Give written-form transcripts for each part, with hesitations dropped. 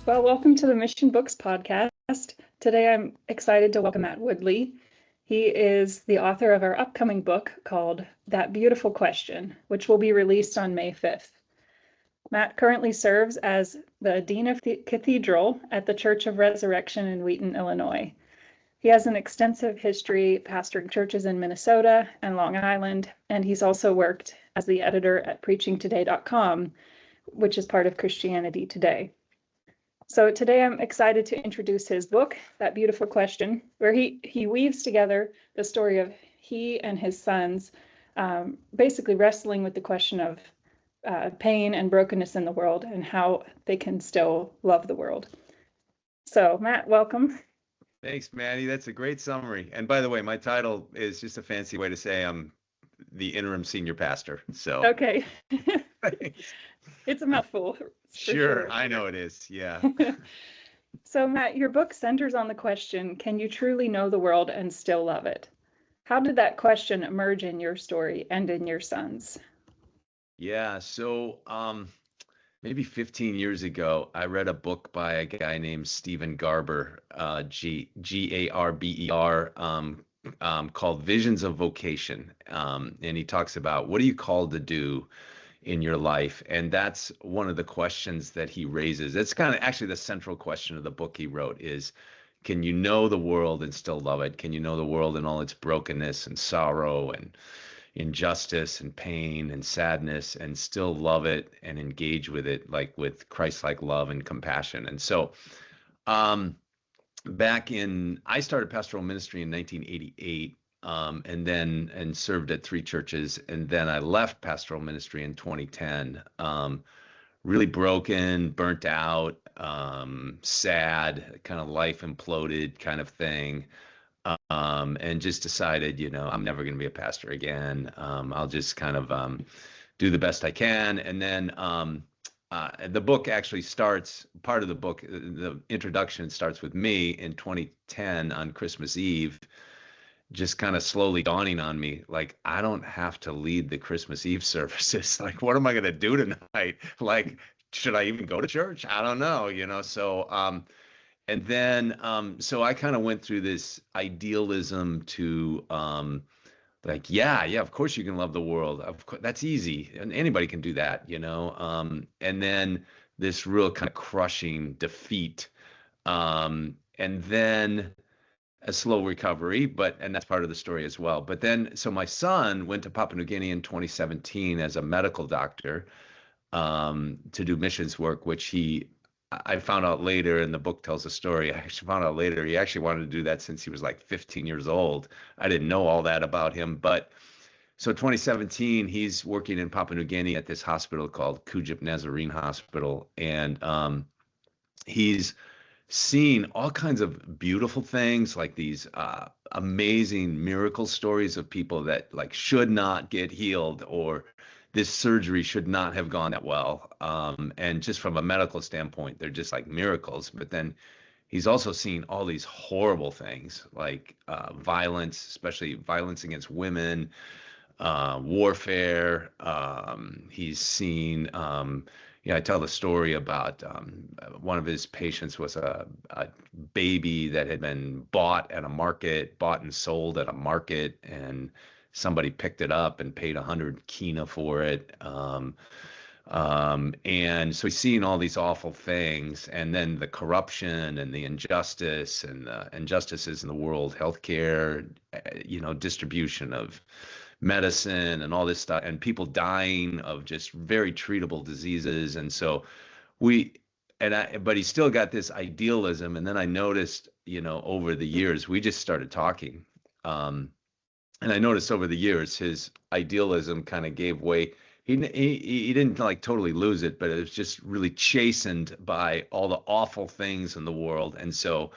Well, welcome to the Mission Books podcast. Today I'm excited to welcome Matt Woodley. He is the author of our upcoming book called That Beautiful Question, which will be released on May 5th. Matt currently serves as the Dean of the Cathedral at the Church of Resurrection in Wheaton, Illinois. He has an extensive history pastoring churches in Minnesota and Long Island, and he's also worked as the editor at preachingtoday.com, which is part of Christianity Today. So today I'm excited to introduce his book, That Beautiful Question, where he weaves together the story of he and his sons basically wrestling with the question of pain and brokenness in the world and how they can still love the world. So Matt, welcome. Thanks, Maddie. That's a great summary. And by the way, my title is just a fancy way to say I'm the interim senior pastor. So okay. It's a mouthful. Sure, I know it is. Yeah. So Matt, your book centers on the question, can you truly know the world and still love it? How did that question emerge in your story and in your sons? Yeah, so maybe 15 years ago, I read a book by a guy named Stephen Garber, Garber, called Visions of Vocation. And he talks about what are you called to do in your life? And that's one of the questions that he raises. It's kind of actually the central question of the book he wrote is, can you know the world and still love it? Can you know the world in all its brokenness and sorrow and injustice and pain and sadness and still love it and engage with it like with Christ-like love and compassion? And so I started pastoral ministry in 1988. And served at 3 churches. And then I left pastoral ministry in 2010, really broken, burnt out, sad, kind of life imploded kind of thing. And just decided, I'm never going to be a pastor again. I'll just kind of do the best I can. And then the book actually starts, part of the book, the introduction starts with me in 2010 on Christmas Eve, just kind of slowly dawning on me, like, I don't have to lead the Christmas Eve services. Like, what am I going to do tonight? Like, should I even go to church? I don't know, So, and then, so I kind of went through this idealism to, like, yeah, of course you can love the world. Of course, that's easy. And anybody can do that, And then this real kind of crushing defeat. And then a slow recovery, and that's part of the story as well. But then, so my son went to Papua New Guinea in 2017 as a medical doctor to do missions work, which I found out later, and the book tells a story. I actually found out later he actually wanted to do that since he was like 15 years old. I didn't know all that about him, but so 2017, he's working in Papua New Guinea at this hospital called Kujip Nazarene Hospital, and he's seeing all kinds of beautiful things, like these amazing miracle stories of people that like should not get healed, or this surgery should not have gone that well. And just from a medical standpoint, they're just like miracles. But then he's also seeing all these horrible things like violence, especially violence against women, warfare. He's seen I tell the story about one of his patients was a baby that had been bought and sold at a market, and somebody picked it up and paid 100 kina for it. And so he's seeing all these awful things, and then the corruption and the injustice and the injustices in the world, healthcare, distribution of medicine and all this stuff, and people dying of just very treatable diseases. And so but he still got this idealism. And then I noticed, over the years, we just started talking. And I noticed over the years, his idealism kind of gave way. He didn't like totally lose it, but it was just really chastened by all the awful things in the world. And so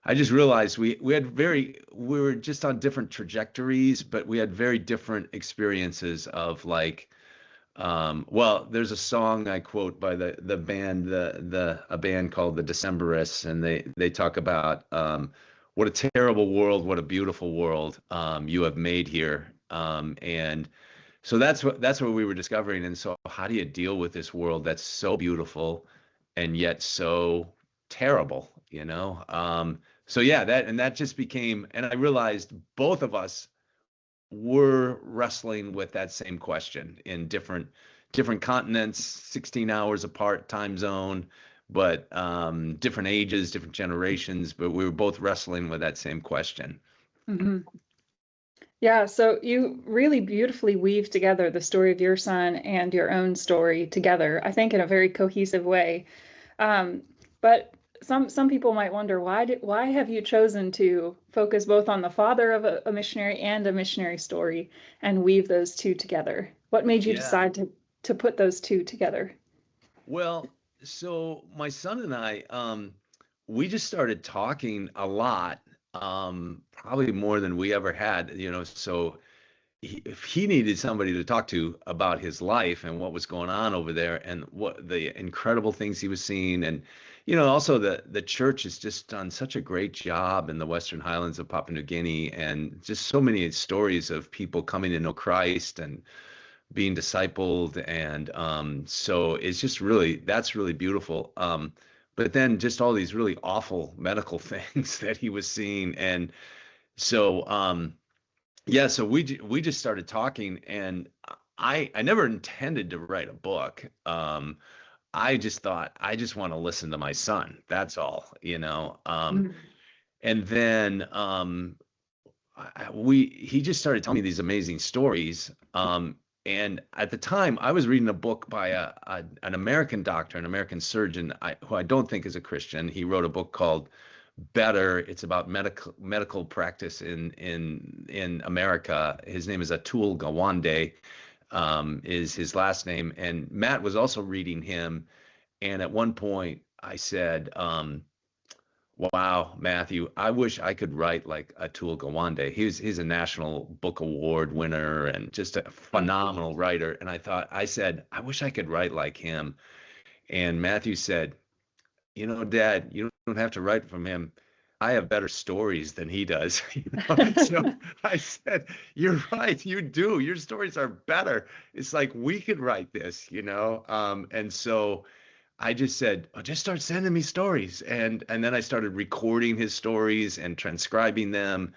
I just realized we were just on different trajectories, but we had very different experiences of like, well, there's a song I quote by the band, a band called the Decemberists, and they talk about what a terrible world, what a beautiful world you have made here. And so that's what we were discovering. And so how do you deal with this world that's so beautiful and yet so terrible, So yeah, that just became, and I realized both of us were wrestling with that same question in different continents, 16 hours apart time zone, but different ages, different generations, but we were both wrestling with that same question. Hmm. Yeah, so you really beautifully weave together the story of your son and your own story together, I think in a very cohesive way. Um, but some people might wonder why have you chosen to focus both on the father of a missionary and a missionary story and weave those two together? What made you Yeah. decide to put those two together? Well, so my son and I, we just started talking a lot, probably more than we ever had, so if he needed somebody to talk to about his life and what was going on over there and what the incredible things he was seeing. And, also the church has just done such a great job in the Western Highlands of Papua New Guinea, and just so many stories of people coming to know Christ and being discipled. And so it's just that's really beautiful. But then just all these really awful medical things that he was seeing. And so, yeah, so we just started talking, and I never intended to write a book. I just thought I just want to listen to my son. That's all. Mm. And then he just started telling me these amazing stories. And at the time, I was reading a book by an American doctor, an American surgeon, who I don't think is a Christian. He wrote a book called Better. It's about medical practice in America. His name is Atul Gawande, is his last name. And Matt was also reading him. And at one point, I said, "Wow, Matthew, I wish I could write like Atul Gawande. He's a National Book Award winner and just a phenomenal writer." And I said, "I wish I could write like him." And Matthew said, Dad, you don't have to write from him. I have better stories than he does. So I said, "You're right, you do. Your stories are better. It's like we could write this. And so I just said, "Oh, just start sending me stories." And then I started recording his stories and transcribing them.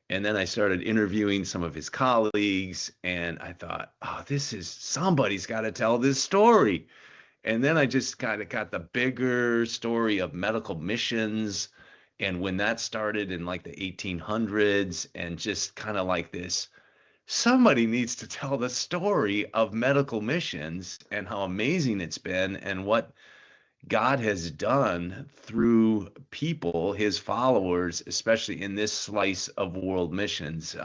And then I started interviewing some of his colleagues. And I thought, "Oh, somebody's got to tell this story." And then I just kind of got the bigger story of medical missions and when that started in like the 1800s, and just kind of like this, somebody needs to tell the story of medical missions and how amazing it's been and what God has done through people, his followers, especially in this slice of world missions,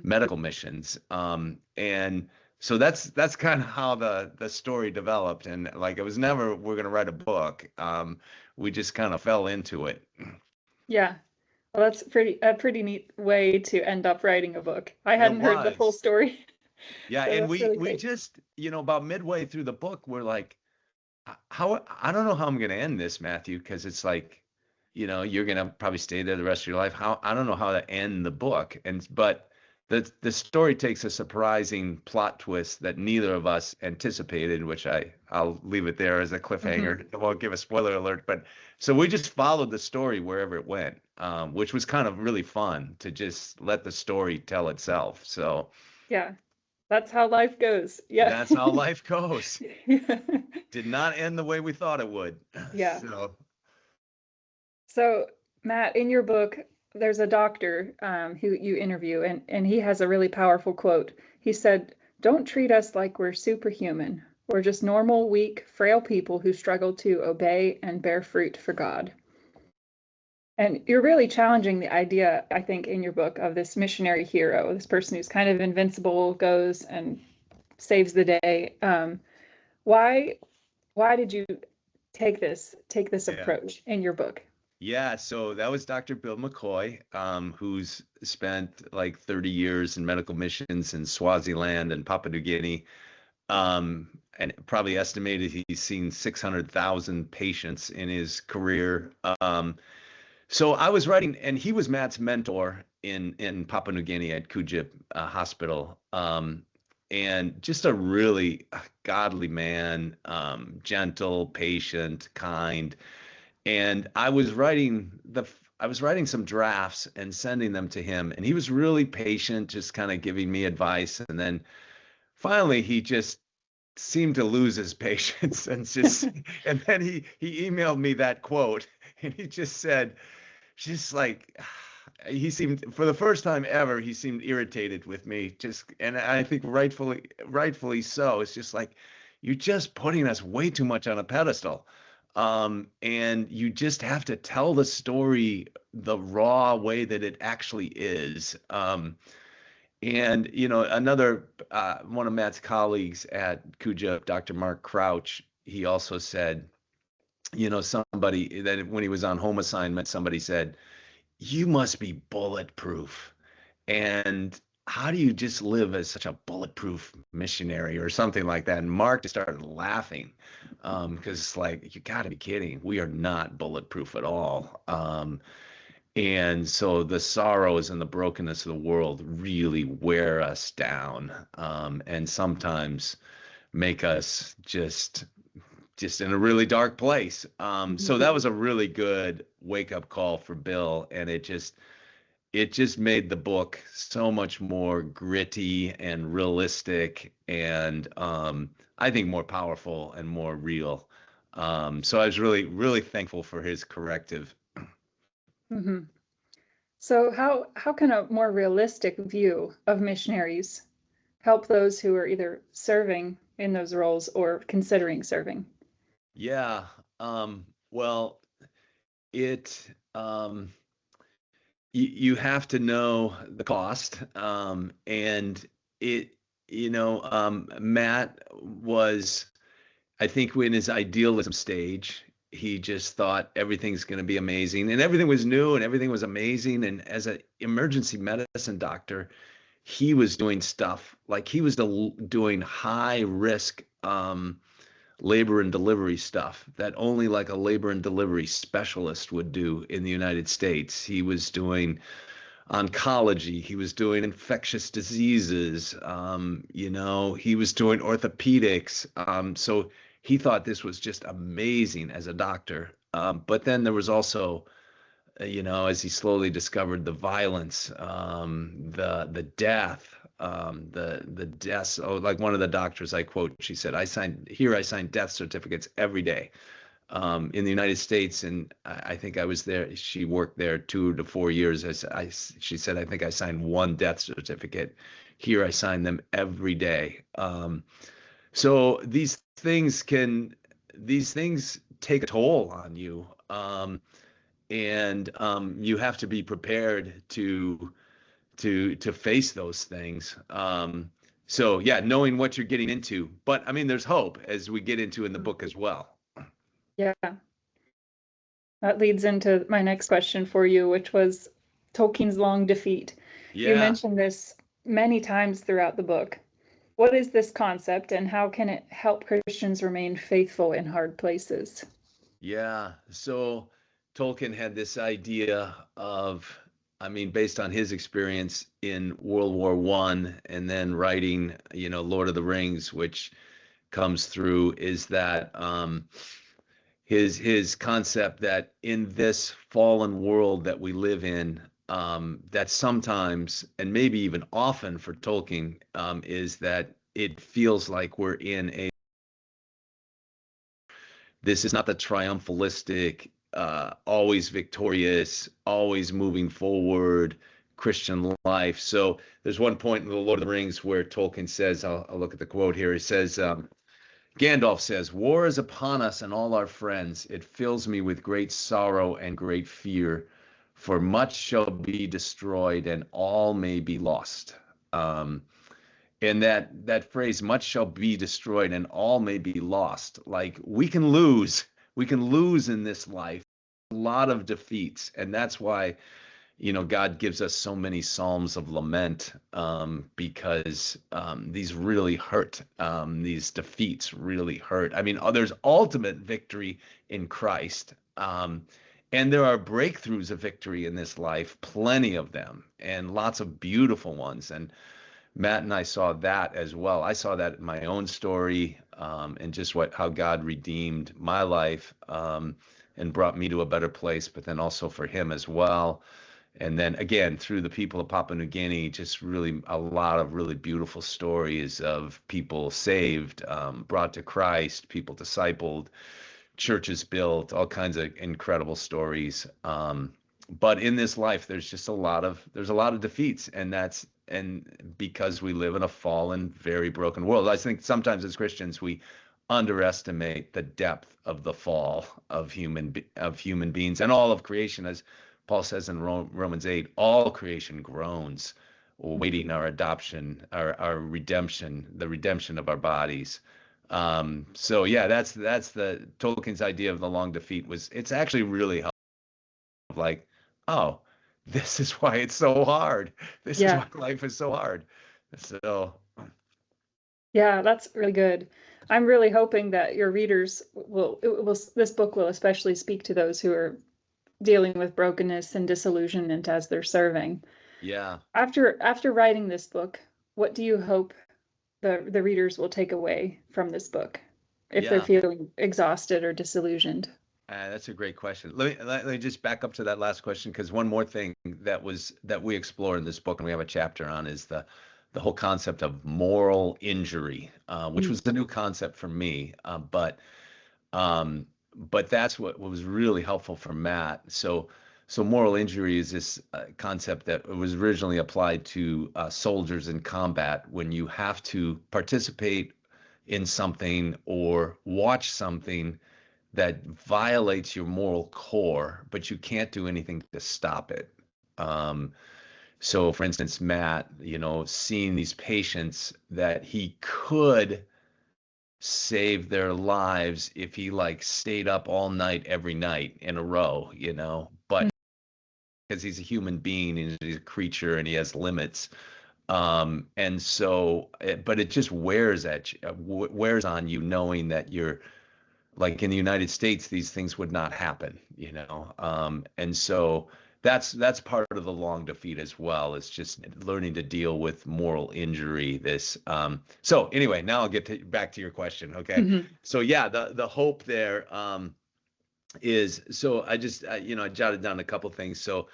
medical missions. And so that's kind of how the story developed. And like, it was never, we're going to write a book. We just kind of fell into it. Yeah. Well, that's a pretty neat way to end up writing a book. I It hadn't heard the full was. story, Yeah. so And that's we, really we great. just, about midway through the book, we're like, how I don't know how I'm going to end this, Matthew, because it's like, you're going to probably stay there the rest of your life. How I don't know how to end the book, but the story takes a surprising plot twist that neither of us anticipated, which I'll leave it there as a Hmm. cliffhanger. I won't give a spoiler alert, but so we just followed the story wherever it went, which was kind of really fun to just let the story tell itself. So Yeah, that's how life goes. Yeah. that's how life goes. Did not end the way we thought it would. Yeah. So. So, Matt, in your book, there's a doctor who you interview, and he has a really powerful quote. He said, "Don't treat us like we're superhuman. We're just normal, weak, frail people who struggle to obey and bear fruit for God." And you're really challenging the idea, I think, in your book of this missionary hero, this person who's kind of invincible, goes and saves the day. Why why did you take this Yeah. approach in your book? Yeah, so that was Dr. Bill McCoy, who's spent like 30 years in medical missions in Swaziland and Papua New Guinea, and probably estimated he's seen 600,000 patients in his career. So I was writing, and he was Matt's mentor in Papua New Guinea at Kujip Hospital, and just a really godly man, gentle, patient, kind. And I was writing some drafts and sending them to him, and he was really patient, just kind of giving me advice. And then finally, he just seemed to lose his patience and then he emailed me that quote, and he just said, just like, he seemed, for the first time ever, he seemed irritated with me, just, and I think rightfully so. It's just like, you're just putting us way too much on a pedestal. And you just have to tell the story the raw way that it actually is. And another one of Matt's colleagues at Cuja, Dr. Mark Crouch, he also said, somebody that when he was on home assignment, somebody said, "You must be bulletproof." And how do you just live as such a bulletproof missionary or something like that? And Mark just started laughing, because it's like, you got to be kidding. We are not bulletproof at all. And so the sorrows and the brokenness of the world really wear us down, and sometimes make us just in a really dark place. So that was a really good wake up call for Bill, and it just made the book so much more gritty and realistic, and I think more powerful and more real. So I was really, really thankful for his corrective. Mm-hmm. So how can a more realistic view of missionaries help those who are either serving in those roles or considering serving? Yeah. Well, it you have to know the cost, and it Matt was, I think, in his idealism stage, he just thought everything's going to be amazing, and everything was new and everything was amazing. And as an emergency medicine doctor, he was doing stuff like he was doing high risk labor and delivery stuff that only like a labor and delivery specialist would do in the United States. He was doing oncology, he was doing infectious diseases, he was doing orthopedics. So he thought this was just amazing as a doctor. But then there was also, as he slowly discovered the violence, the death, the deaths. Oh, like one of the doctors I quote, she said, I signed death certificates every day, in the United States. And I think I was there. She worked there 2 to 4 years. She said, I think I signed one death certificate. Here, I sign them every day. So these things take a toll on you. And you have to be prepared to face those things. So yeah, knowing what you're getting into. But I mean, there's hope, as we get into in the book as well. Yeah. That leads into my next question for you, which was Tolkien's long defeat. You Yeah. mentioned this many times throughout the book. What is this concept, and how can it help Christians remain faithful in hard places? Yeah. So Tolkien had this idea of, I mean, based on his experience in World War I, and then writing, Lord of the Rings, which comes through, is that his concept that in this fallen world that we live in, that sometimes, and maybe even often for Tolkien, is that it feels like we're in this is not the triumphalistic, always victorious, always moving forward Christian life. So there's one point in the Lord of the Rings where Tolkien says, I'll look at the quote here. He says, Gandalf says, "War is upon us and all our friends. It fills me with great sorrow and great fear, for much shall be destroyed and all may be lost." And that phrase, "much shall be destroyed and all may be lost," like we can lose in this life, a lot of defeats. And that's why, God gives us so many Psalms of lament, because these really hurt. These defeats really hurt. I mean, there's ultimate victory in Christ. And there are breakthroughs of victory in this life, plenty of them, and lots of beautiful ones. And Matt and I saw that as well. I saw that in my own story, and just how God redeemed my life. and brought me to a better place, but then also for him as well. And then again, through the people of Papua New Guinea, just really a lot of really beautiful stories of people saved, brought to Christ, people discipled, churches built, all kinds of incredible stories. But in this life, there's a lot of defeats, and because we live in a fallen, very broken world. I think sometimes as Christians we underestimate the depth of the fall of human beings and all of creation, as Paul says in Romans 8, all creation groans, waiting our adoption, our redemption, the redemption of our bodies. So yeah, that's the Tolkien's idea of the long defeat. It's actually really helpful. Like, oh, this is why it's so hard. This is Yeah. why life is so hard. So Yeah, that's really good. I'm really hoping that your readers this book will especially speak to those who are dealing with brokenness and disillusionment as they're serving. yeah, After writing this book, what do you hope the readers will take away from this book if they're yeah. feeling exhausted or disillusioned? That's a great question. Let me just back up to that last question, because one more thing that we explore in this book and we have a chapter on is the whole concept of moral injury, which Mm. was the new concept for me. But that's what was really helpful for Matt. So moral injury is this concept that was originally applied to soldiers in combat when you have to participate in something or watch something that violates your moral core, but you can't do anything to stop it. Um, so, for instance, Matt, seeing these patients that he could save their lives if he like stayed up all night every night in a row, but because he's a human being and he's a creature and he has limits. And so, but it just wears wears on you knowing that you're like in the United States, these things would not happen. And so that's part of the long defeat as well. It's just learning to deal with moral injury. So anyway, now I'll get back to your question. Okay. Mhm. So yeah, the hope there is, so I jotted down a couple things. So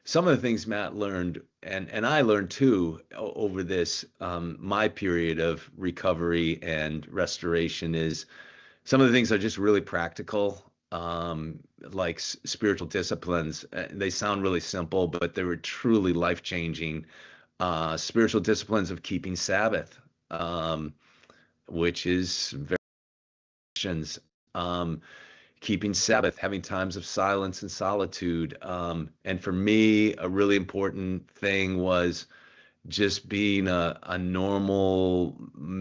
some of the things Matt learned and I learned too over this my period of recovery and restoration is some of the things are just really practical, like spiritual disciplines. They sound really simple, but they were truly life-changing. Spiritual disciplines of keeping Sabbath, which is very Christians. Keeping Sabbath, having times of silence and solitude. And for me, a really important thing was just being a normal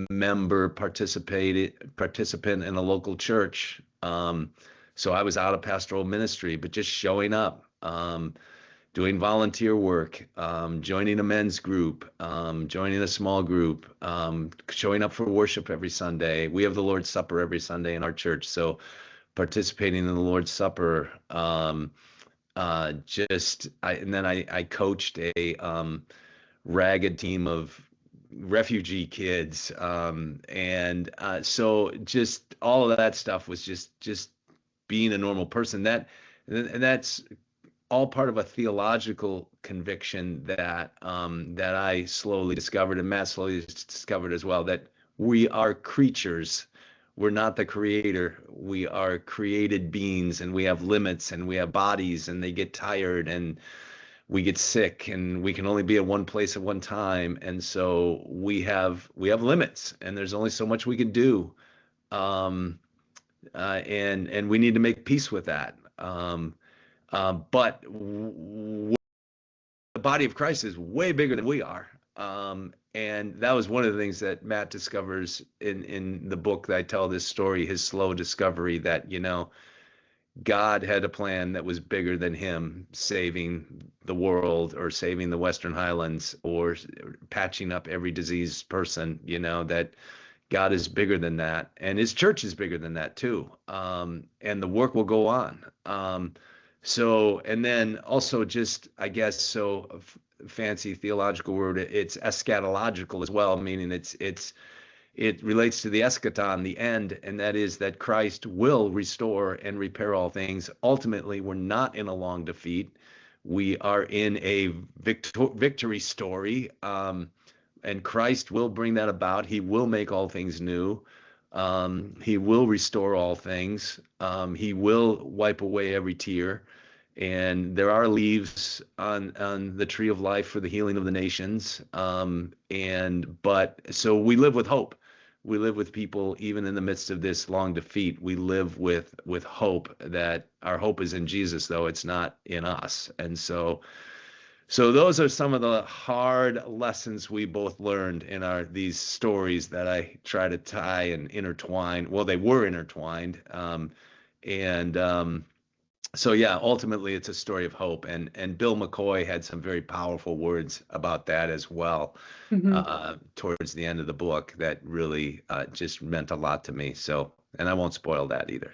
member, participant in a local church. So I was out of pastoral ministry, but just showing up, doing volunteer work, joining a men's group, joining a small group, showing up for worship every Sunday. We have the Lord's Supper every Sunday in our church, so participating in the Lord's Supper. And then I coached a ragged team of refugee kids, and so just all of that stuff was just being a normal person. And that's all part of a theological conviction that I slowly discovered, and Matt slowly discovered as well, that we are creatures. We're not the creator. We are created beings, and we have limits, and we have bodies, and they get tired, and we get sick, and we can only be at one place at one time. And so we have limits, and there's only so much we can do. And we need to make peace with that. But the body of Christ is way bigger than we are. And that was one of the things that Matt discovers in the book that I tell this story, his slow discovery that, God had a plan that was bigger than him saving the world or saving the Western Highlands or patching up every diseased person, that God is bigger than that. And his church is bigger than that too. And the work will go on. And then also just, I guess, fancy theological word, it's eschatological as well, meaning it's it relates to the eschaton, the end, and that is that Christ will restore and repair all things. Ultimately, we're not in a long defeat. We are in a victory story, and Christ will bring that about. He will make all things new. He will restore all things. He will wipe away every tear. And there are leaves on the tree of life for the healing of the nations. But so we live with hope. We live with people even in the midst of this long defeat. We live with hope, that our hope is in Jesus, though it's not in us. And so those are some of the hard lessons we both learned in these stories that I try to tie and intertwine. Well, they were intertwined. And So yeah, ultimately it's a story of hope, and Bill McCoy had some very powerful words about that as well, towards the end of the book, that really just meant a lot to me. So, and I won't spoil that either.